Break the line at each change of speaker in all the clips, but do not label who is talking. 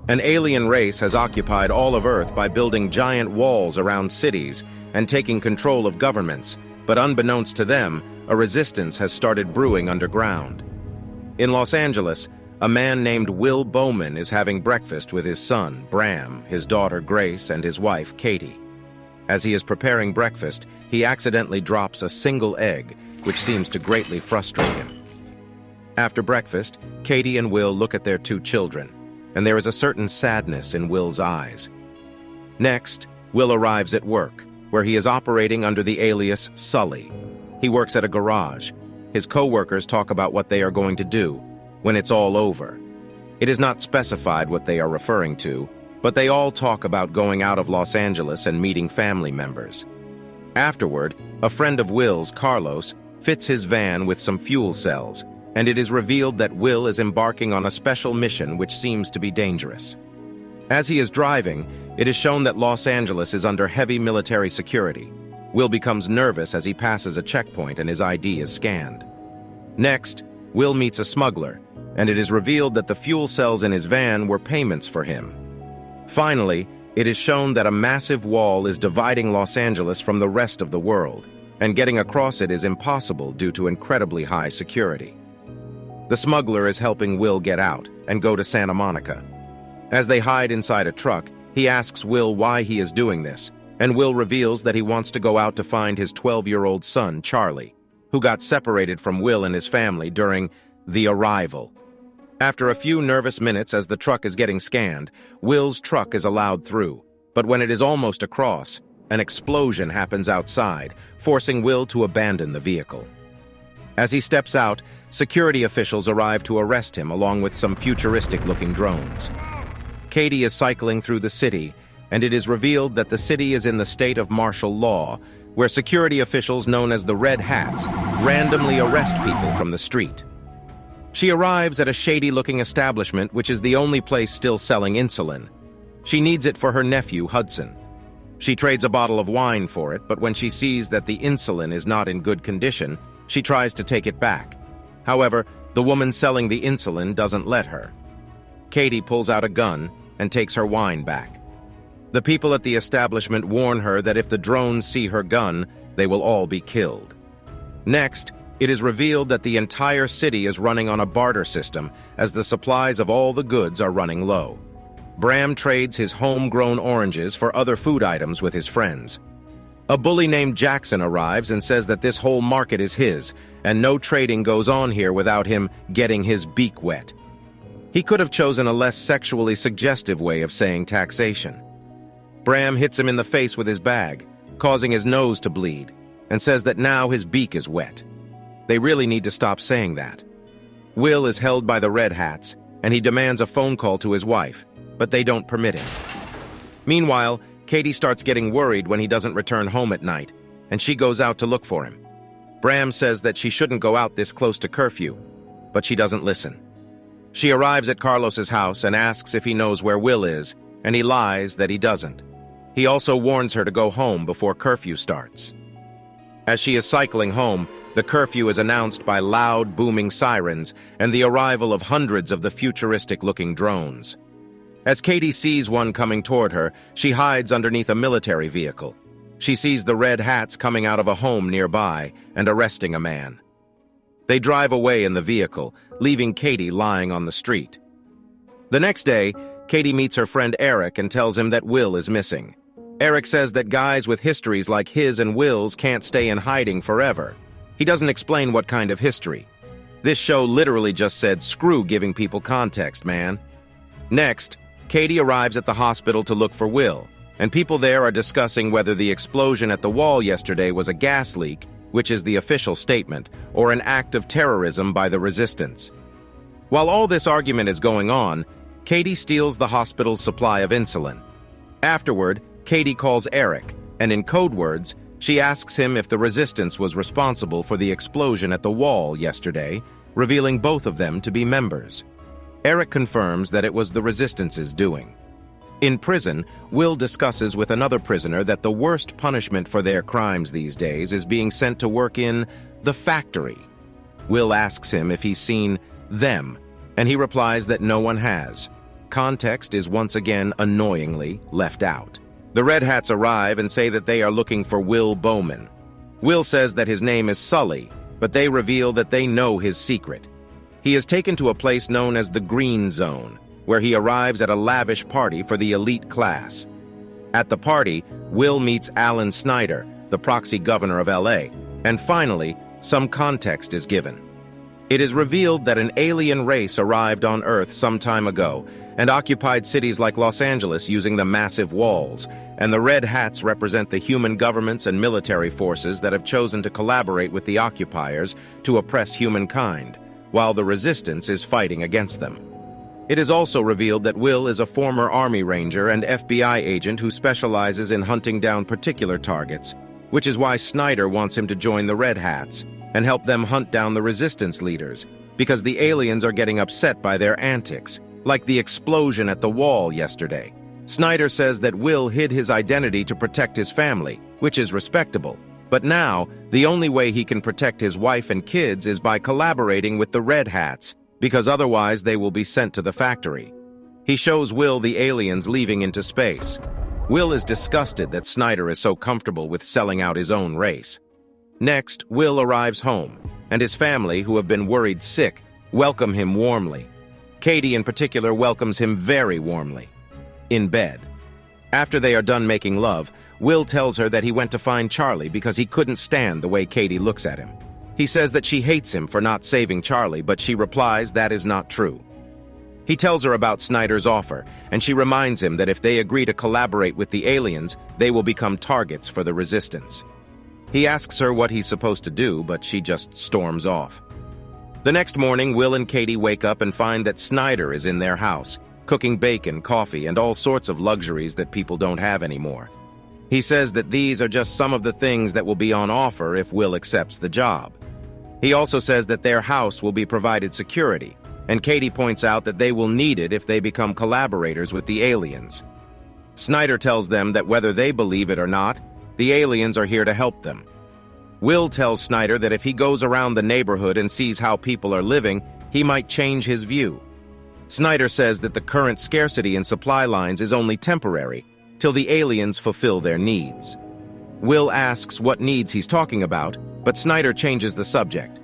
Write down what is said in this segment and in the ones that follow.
An alien race has occupied all of Earth by building giant walls around cities and taking control of governments, but unbeknownst to them, a resistance has started brewing underground. In Los Angeles, a man named Will Bowman is having breakfast with his son, Bram, his daughter, Grace, and his wife, Katie. As he is preparing breakfast, he accidentally drops a single egg, which seems to greatly frustrate him. After breakfast, Katie and Will look at their two children, and there is a certain sadness in Will's eyes. Next, Will arrives at work, where he is operating under the alias Sully. He works at a garage. His co-workers talk about what they are going to do when it's all over. It is not specified what they are referring to, but they all talk about going out of Los Angeles and meeting family members. Afterward, a friend of Will's, Carlos, fits his van with some fuel cells, and it is revealed that Will is embarking on a special mission which seems to be dangerous. As he is driving, it is shown that Los Angeles is under heavy military security. Will becomes nervous as he passes a checkpoint and his ID is scanned. Next, Will meets a smuggler, and it is revealed that the fuel cells in his van were payments for him. Finally, it is shown that a massive wall is dividing Los Angeles from the rest of the world, and getting across it is impossible due to incredibly high security. The smuggler is helping Will get out and go to Santa Monica. As they hide inside a truck, he asks Will why he is doing this, and Will reveals that he wants to go out to find his 12-year-old son, Charlie, who got separated from Will and his family during the arrival. After a few nervous minutes as the truck is getting scanned, Will's truck is allowed through, but when it is almost across, an explosion happens outside, forcing Will to abandon the vehicle. As he steps out, security officials arrive to arrest him along with some futuristic-looking drones. Katie is cycling through the city, and it is revealed that the city is in the state of martial law, where security officials known as the Red Hats randomly arrest people from the street. She arrives at a shady-looking establishment which is the only place still selling insulin. She needs it for her nephew, Hudson. She trades a bottle of wine for it, but when she sees that the insulin is not in good condition, she tries to take it back. However, the woman selling the insulin doesn't let her. Katie pulls out a gun and takes her wine back. The people at the establishment warn her that if the drones see her gun, they will all be killed. Next, it is revealed that the entire city is running on a barter system as the supplies of all the goods are running low. Bram trades his homegrown oranges for other food items with his friends. A bully named Jackson arrives and says that this whole market is his, and no trading goes on here without him getting his beak wet. He could have chosen a less sexually suggestive way of saying taxation. Bram hits him in the face with his bag, causing his nose to bleed, and says that now his beak is wet. They really need to stop saying that. Will is held by the Red Hats, and he demands a phone call to his wife, but they don't permit him. Meanwhile, Katie starts getting worried when he doesn't return home at night, and she goes out to look for him. Bram says that she shouldn't go out this close to curfew, but she doesn't listen. She arrives at Carlos's house and asks if he knows where Will is, and he lies that he doesn't. He also warns her to go home before curfew starts. As she is cycling home, the curfew is announced by loud, booming sirens and the arrival of hundreds of the futuristic-looking drones. As Katie sees one coming toward her, she hides underneath a military vehicle. She sees the Red Hats coming out of a home nearby and arresting a man. They drive away in the vehicle, leaving Katie lying on the street. The next day, Katie meets her friend Eric and tells him that Will is missing. Eric says that guys with histories like his and Will's can't stay in hiding forever. He doesn't explain what kind of history. This show literally just said, screw giving people context, man. Next, Katie arrives at the hospital to look for Will, and people there are discussing whether the explosion at the wall yesterday was a gas leak, which is the official statement, or an act of terrorism by the resistance. While all this argument is going on, Katie steals the hospital's supply of insulin. Afterward, Katie calls Eric, and in code words, she asks him if the resistance was responsible for the explosion at the wall yesterday, revealing both of them to be members. Eric confirms that it was the resistance's doing. In prison, Will discusses with another prisoner that the worst punishment for their crimes these days is being sent to work in the factory. Will asks him if he's seen them, and he replies that no one has. Context is once again annoyingly left out. The Red Hats arrive and say that they are looking for Will Bowman. Will says that his name is Sully, but they reveal that they know his secret. He is taken to a place known as the Green Zone, where he arrives at a lavish party for the elite class. At the party, Will meets Alan Snyder, the proxy governor of LA, and finally, some context is given. It is revealed that an alien race arrived on Earth some time ago and occupied cities like Los Angeles using the massive walls, and the Red Hats represent the human governments and military forces that have chosen to collaborate with the occupiers to oppress humankind, while the resistance is fighting against them. It is also revealed that Will is a former Army Ranger and FBI agent who specializes in hunting down particular targets, which is why Snyder wants him to join the Red Hats and help them hunt down the resistance leaders, because the aliens are getting upset by their antics, like the explosion at the wall yesterday. Snyder says that Will hid his identity to protect his family, which is respectable. But now, the only way he can protect his wife and kids is by collaborating with the Red Hats, because otherwise they will be sent to the factory. He shows Will the aliens leaving into space. Will is disgusted that Snyder is so comfortable with selling out his own race. Next, Will arrives home, and his family, who have been worried sick, welcome him warmly. Katie, in particular, welcomes him very warmly. In bed. After they are done making love, Will tells her that he went to find Charlie because he couldn't stand the way Katie looks at him. He says that she hates him for not saving Charlie, but she replies that is not true. He tells her about Snyder's offer, and she reminds him that if they agree to collaborate with the aliens, they will become targets for the resistance. He asks her what he's supposed to do, but she just storms off. The next morning, Will and Katie wake up and find that Snyder is in their house, cooking bacon, coffee, and all sorts of luxuries that people don't have anymore. He says that these are just some of the things that will be on offer if Will accepts the job. He also says that their house will be provided security, and Katie points out that they will need it if they become collaborators with the aliens. Snyder tells them that whether they believe it or not, the aliens are here to help them. Will tells Snyder that if he goes around the neighborhood and sees how people are living, he might change his view. Snyder says that the current scarcity in supply lines is only temporary, till the aliens fulfill their needs. Will asks what needs he's talking about, but Snyder changes the subject.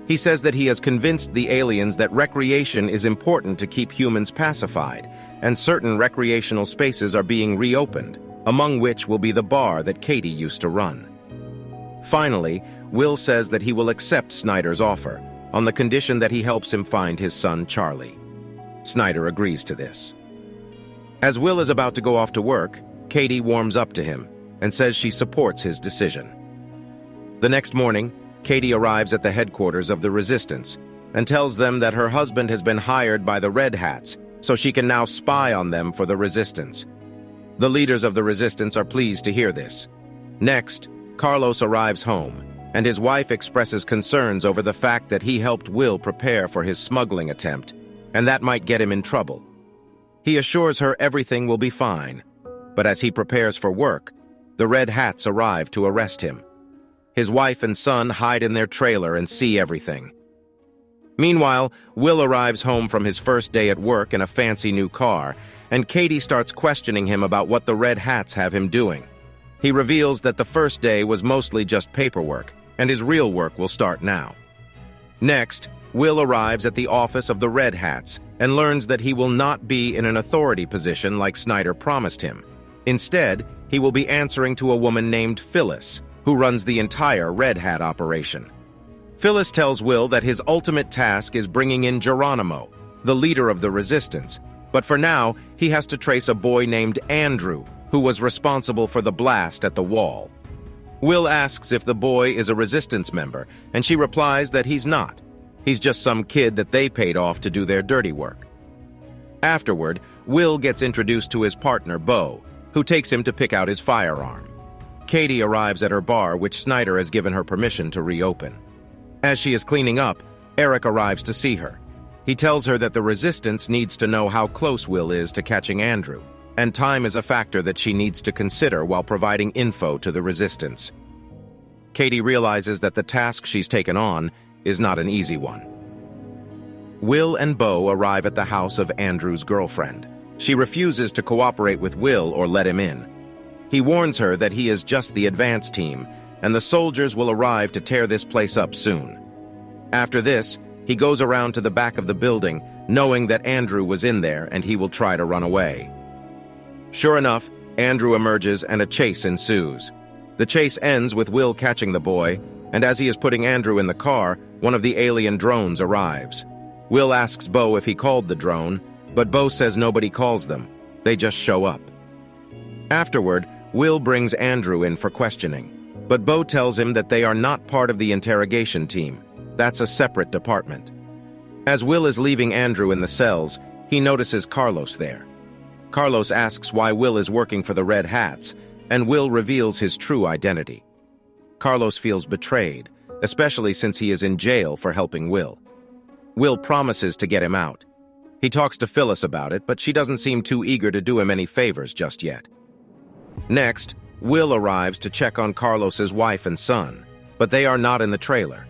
He says that he has convinced the aliens that recreation is important to keep humans pacified, and certain recreational spaces are being reopened, among which will be the bar that Katie used to run. Finally, Will says that he will accept Snyder's offer, on the condition that he helps him find his son Charlie. Snyder agrees to this. As Will is about to go off to work, Katie warms up to him and says she supports his decision. The next morning, Katie arrives at the headquarters of the Resistance and tells them that her husband has been hired by the Red Hats, so she can now spy on them for the Resistance. The leaders of the Resistance are pleased to hear this. Next, Carlos arrives home, and his wife expresses concerns over the fact that he helped Will prepare for his smuggling attempt, and that might get him in trouble. He assures her everything will be fine, but as he prepares for work, the Red Hats arrive to arrest him. His wife and son hide in their trailer and see everything. Meanwhile, Will arrives home from his first day at work in a fancy new car, and Katie starts questioning him about what the Red Hats have him doing. He reveals that the first day was mostly just paperwork, and his real work will start now. Next, Will arrives at the office of the Red Hats and learns that he will not be in an authority position like Snyder promised him. Instead, he will be answering to a woman named Phyllis, who runs the entire Red Hat operation. Phyllis tells Will that his ultimate task is bringing in Geronimo, the leader of the Resistance, but for now, he has to trace a boy named Andrew, who was responsible for the blast at the wall. Will asks if the boy is a Resistance member, and she replies that he's not. He's just some kid that they paid off to do their dirty work. Afterward, Will gets introduced to his partner, Bo, who takes him to pick out his firearm. Katie arrives at her bar, which Snyder has given her permission to reopen. As she is cleaning up, Eric arrives to see her. He tells her that the Resistance needs to know how close Will is to catching Andrew, and time is a factor that she needs to consider while providing info to the Resistance. Katie realizes that the task she's taken on is not an easy one. Will and Bo arrive at the house of Andrew's girlfriend. She refuses to cooperate with Will or let him in. He warns her that he is just the advance team, and the soldiers will arrive to tear this place up soon. After this, he goes around to the back of the building, knowing that Andrew was in there and he will try to run away. Sure enough, Andrew emerges and a chase ensues. The chase ends with Will catching the boy, and as he is putting Andrew in the car, one of the alien drones arrives. Will asks Bo if he called the drone, but Bo says nobody calls them. They just show up. Afterward, Will brings Andrew in for questioning, but Bo tells him that they are not part of the interrogation team. That's a separate department. As Will is leaving Andrew in the cells, he notices Carlos there. Carlos asks why Will is working for the Red Hats, and Will reveals his true identity. Carlos feels betrayed, especially since he is in jail for helping Will. Will promises to get him out. He talks to Phyllis about it, but she doesn't seem too eager to do him any favors just yet. Next, Will arrives to check on Carlos's wife and son, but they are not in the trailer.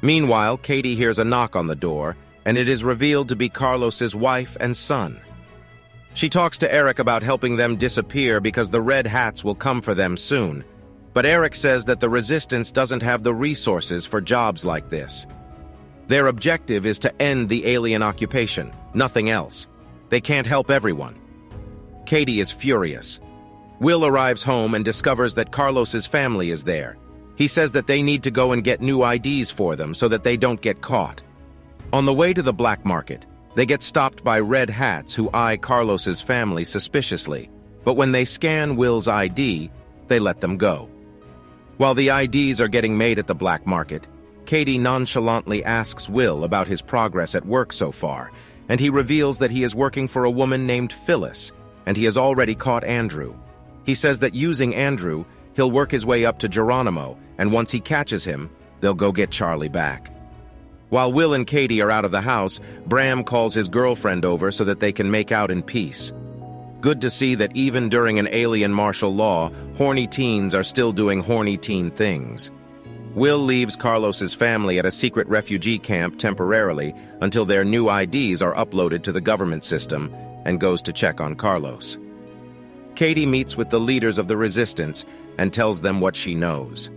Meanwhile, Katie hears a knock on the door, and it is revealed to be Carlos's wife and son. She talks to Eric about helping them disappear because the Red Hats will come for them soon, but Eric says that the Resistance doesn't have the resources for jobs like this. Their objective is to end the alien occupation, nothing else. They can't help everyone. Katie is furious. Will arrives home and discovers that Carlos's family is there. He says that they need to go and get new IDs for them so that they don't get caught. On the way to the black market, they get stopped by Red Hats who eye Carlos's family suspiciously, but when they scan Will's ID, they let them go. While the IDs are getting made at the black market, Katie nonchalantly asks Will about his progress at work so far, and he reveals that he is working for a woman named Phyllis, and he has already caught Andrew. He says that using Andrew, he'll work his way up to Geronimo, and once he catches him, they'll go get Charlie back. While Will and Katie are out of the house, Bram calls his girlfriend over so that they can make out in peace. Good to see that even during an alien martial law, horny teens are still doing horny teen things. Will leaves Carlos's family at a secret refugee camp temporarily until their new IDs are uploaded to the government system and goes to check on Carlos. Katie meets with the leaders of the Resistance and tells them what she knows.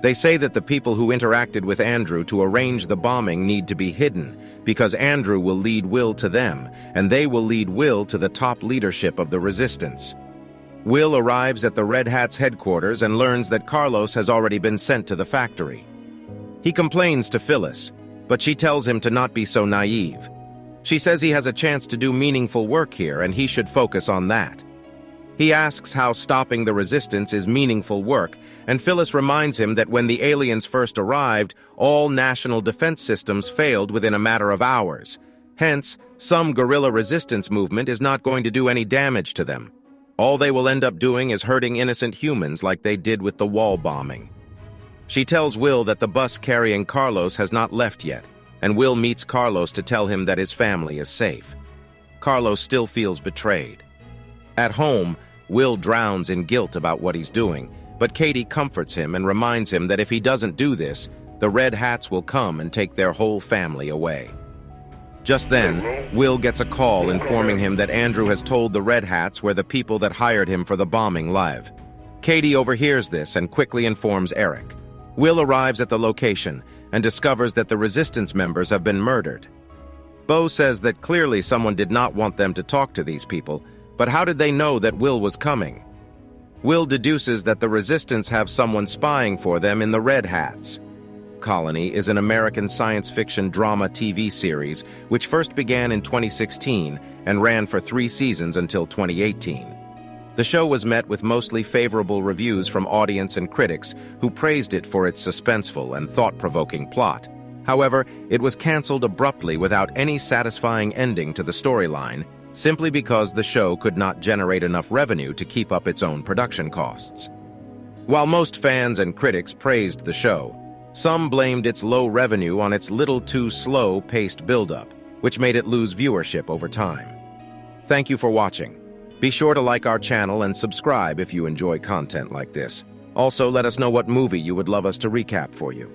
They say that the people who interacted with Andrew to arrange the bombing need to be hidden because Andrew will lead Will to them, and they will lead Will to the top leadership of the Resistance. Will arrives at the Red Hats' headquarters and learns that Carlos has already been sent to the factory. He complains to Phyllis, but she tells him to not be so naive. She says he has a chance to do meaningful work here and he should focus on that. He asks how stopping the Resistance is meaningful work, and Phyllis reminds him that when the aliens first arrived, all national defense systems failed within a matter of hours. Hence, some guerrilla resistance movement is not going to do any damage to them. All they will end up doing is hurting innocent humans like they did with the wall bombing. She tells Will that the bus carrying Carlos has not left yet, and Will meets Carlos to tell him that his family is safe. Carlos still feels betrayed. At home, Will drowns in guilt about what he's doing, but Katie comforts him and reminds him that if he doesn't do this, the Red Hats will come and take their whole family away. Just then, Will gets a call informing him that Andrew has told the Red Hats where the people that hired him for the bombing live. Katie overhears this and quickly informs Eric. Will arrives at the location and discovers that the Resistance members have been murdered. Bo says that clearly someone did not want them to talk to these people, but how did they know that Will was coming? Will deduces that the Resistance have someone spying for them in the Red Hats. Colony is an American science fiction drama TV series which first began in 2016 and ran for 3 seasons until 2018. The show was met with mostly favorable reviews from audience and critics who praised it for its suspenseful and thought-provoking plot. However, it was canceled abruptly without any satisfying ending to the storyline, simply because the show could not generate enough revenue to keep up its own production costs. While most fans and critics praised the show, some blamed its low revenue on its little too slow-paced build-up, which made it lose viewership over time. Thank you for watching. Be sure to like our channel and subscribe if you enjoy content like this. Also, let us know what movie you would love us to recap for you.